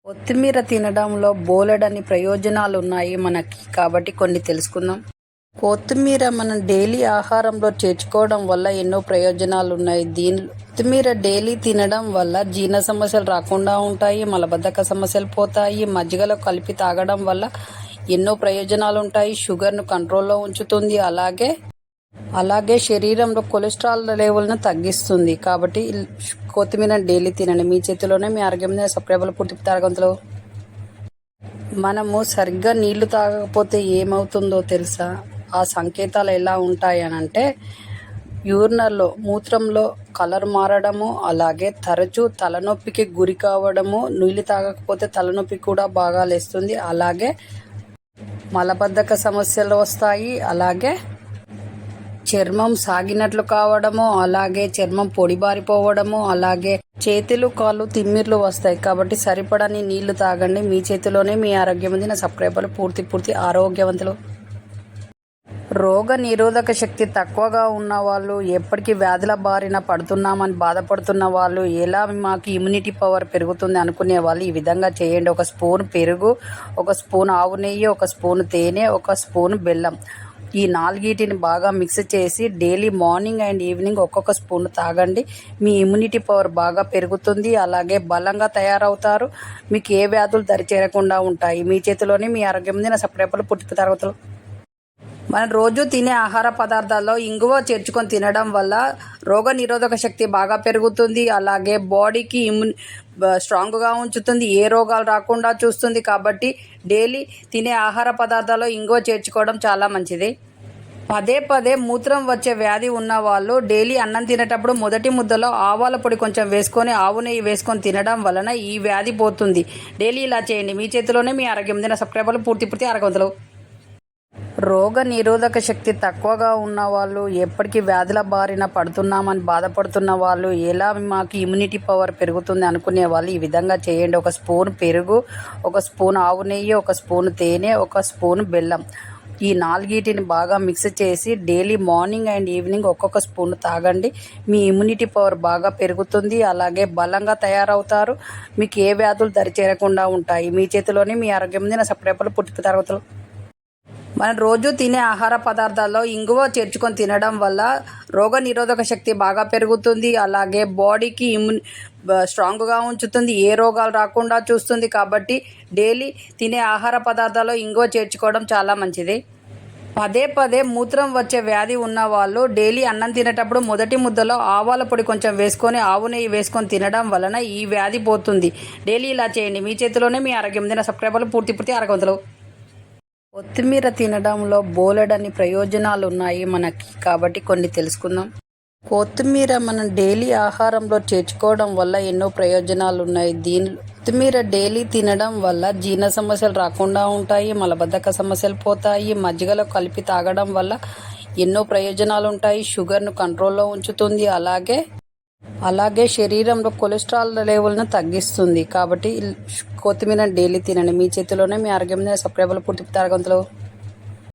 కొత్తిమీర తినడంలో బోలెడన్ని ప్రయోజనాలు ఉన్నాయి మనకి. కాబట్టి కొన్ని తెలుసుకుందాం. కొత్తిమీర మనం డైలీ ఆహారంలో చేర్చుకోవడం వల్ల ఎన్నో ప్రయోజనాలు ఉన్నాయి. కొత్తిమీర డైలీ తినడం వల్ల జీర్ణ సమస్యలు రాకుండా ఉంటాయి, మలబద్ధక సమస్యలు పోతాయి. మజ్జిగలో కలిపి తాగడం వల్ల ఎన్నో ప్రయోజనాలు ఉంటాయి. షుగర్ను కంట్రోల్లో ఉంచుతుంది. అలాగే శరీరంలో కొలెస్ట్రాల్ లెవెల్ను తగ్గిస్తుంది. కాబట్టి కొత్తిమీర డైలీ తినండి. మీ చేతిలోనే మీ ఆరోగ్యం మీద సప్రేబుల్ పూర్తి తాగంతులు. మనము సరిగ్గా నీళ్లు తాగకపోతే ఏమవుతుందో తెలుసా? ఆ సంకేతాలు ఎలా ఉంటాయనంటే యూరినర్లో మూత్రంలో కలర్ మారడము, అలాగే తరచూ తలనొప్పికి గురి కావడము. నీళ్లు తాగకపోతే తలనొప్పి కూడా బాగా లేస్తుంది. అలాగే మలబద్ధక సమస్యలు వస్తాయి. అలాగే చర్మం సాగినట్లు కావడము, అలాగే చర్మం పొడిబారిపోవడము, అలాగే చేతులు కాళ్ళు తిమ్మిర్లు వస్తాయి. కాబట్టి సరిపడని నీళ్లు తాగండి. మీ చేతిలోనే మీ ఆరోగ్యం ఉంది. నా సబ్స్క్రైబర్లు పూర్తి ఆరోగ్యవంతులు. రోగ నిరోధక శక్తి తక్కువగా ఉన్న వాళ్ళు, ఎప్పటికీ వ్యాధుల బారిన పడుతున్నామని బాధపడుతున్న వాళ్ళు, ఎలా మాకు ఇమ్యూనిటీ పవర్ పెరుగుతుంది అనుకునే వాళ్ళు ఈ విధంగా చేయండి. 1 స్పూన్ పెరుగు, 1 స్పూన్ ఆవు నెయ్యి, 1 స్పూన్ తేనె, 1 స్పూన్ బెల్లం, ఈ 4టిని బాగా మిక్స్ చేసి డైలీ మార్నింగ్ అండ్ ఈవినింగ్ ఒక్కొక్క స్పూన్ తాగండి. మీ ఇమ్యూనిటీ పవర్ బాగా పెరుగుతుంది. అలాగే బలంగా తయారవుతారు. మీకు ఏ వ్యాధులు దరిచేరకుండా ఉంటాయి. మీ చేతిలోనే మీ ఆరోగ్యం ఉంది. నా సపరేపలు పుట్టుక తరగతులు. మనం రోజు తినే ఆహార పదార్థాల్లో ఇంగువ చేర్చుకొని తినడం వల్ల రోగ నిరోధక శక్తి బాగా పెరుగుతుంది. అలాగే బాడీకి స్ట్రాంగ్గా ఉంచుతుంది. ఏ రోగాలు రాకుండా చూస్తుంది. కాబట్టి డైలీ తినే ఆహార పదార్థాల్లో ఇంగువ చేర్చుకోవడం చాలా మంచిది. పదే మూత్రం వచ్చే వ్యాధి ఉన్న వాళ్ళు డైలీ అన్నం తినేటప్పుడు మొదటి ముద్దలో ఆవాల పొడి కొంచెం వేసుకొని ఆవు నెయ్యి వేసుకొని తినడం వలన ఈ వ్యాధి పోతుంది. డైలీ ఇలా చేయండి. మీ చేతిలోనే మీ ఆరోగ్యం ఉంది. నా సబ్స్క్రైబర్లు పూర్తి ఆరోగ్యవంతులు. రోగ నిరోధక శక్తి తక్కువగా ఉన్న వాళ్ళు, ఎప్పటికీ వ్యాధుల బారిన పడుతున్నామని బాధపడుతున్న వాళ్ళు, ఎలా మాకు ఇమ్యూనిటీ పవర్ పెరుగుతుంది అనుకునే వాళ్ళు ఈ విధంగా చేయండి. 1 స్పూన్ పెరుగు, 1 స్పూన్ ఆవు నెయ్యి, 1 స్పూన్ తేనె, 1 స్పూన్ బెల్లం, ఈ 4టిని బాగా మిక్స్ చేసి డైలీ మార్నింగ్ అండ్ ఈవినింగ్ ఒక్కొక్క స్పూన్ తాగండి. మీ ఇమ్యూనిటీ పవర్ బాగా పెరుగుతుంది. అలాగే బలంగా తయారవుతారు. మీకు ఏ వ్యాధులు దరిచేరకుండా ఉంటాయి. మీ చేతిలోనే మీ ఆరోగ్యం ఉంది. నా సపరేపలు పుట్టుక తరగతులు. మనం రోజు తినే ఆహార పదార్థాల్లో ఇంగువ చేర్చుకొని తినడం వల్ల రోగ నిరోధక శక్తి బాగా పెరుగుతుంది. అలాగే బాడీకి స్ట్రాంగ్గా ఉంచుతుంది. ఏ రోగాలు రాకుండా చూస్తుంది. కాబట్టి డైలీ తినే ఆహార పదార్థాల్లో ఇంగువ చేర్చుకోవడం చాలా మంచిది. పదే మూత్రం వచ్చే వ్యాధి ఉన్న వాళ్ళు డైలీ అన్నం తినేటప్పుడు మొదటి ముద్దలో ఆవాల పొడి కొంచెం వేసుకొని ఆవు నెయ్యి వేసుకొని తినడం వలన ఈ వ్యాధి పోతుంది. డైలీ ఇలా చేయండి. మీ చేతిలోనే మీ ఆరోగ్యం ఉంది. నా సబ్స్క్రైబర్లు పూర్తి ఆరోగ్యవంతులు. కొత్తిమీర తినడంలో బోలెడన్ని ప్రయోజనాలు ఉన్నాయి మనకి. కాబట్టి కొన్ని తెలుసుకుందాం. కొత్తిమీర మనం డైలీ ఆహారంలో చేర్చుకోవడం వల్ల ఎన్నో ప్రయోజనాలు ఉన్నాయి. కొత్తిమీర డైలీ తినడం వల్ల జీర్ణ సమస్యలు రాకుండా ఉంటాయి, మలబద్ధక సమస్యలు పోతాయి. మజ్జిగలో కలిపి తాగడం వల్ల ఎన్నో ప్రయోజనాలు ఉంటాయి. షుగర్ను కంట్రోల్లో ఉంచుతుంది. అలాగే శరీరంలో కొలెస్ట్రాల్ లెవెల్ను తగ్గిస్తుంది. కాబట్టి కొత్తిమీర డైలీ తినండి. మీ చేతిలోనే మీ ఆరోగ్యం మీద సప్రేబుల్ పూర్తి ఆరోగ్యవంతులు.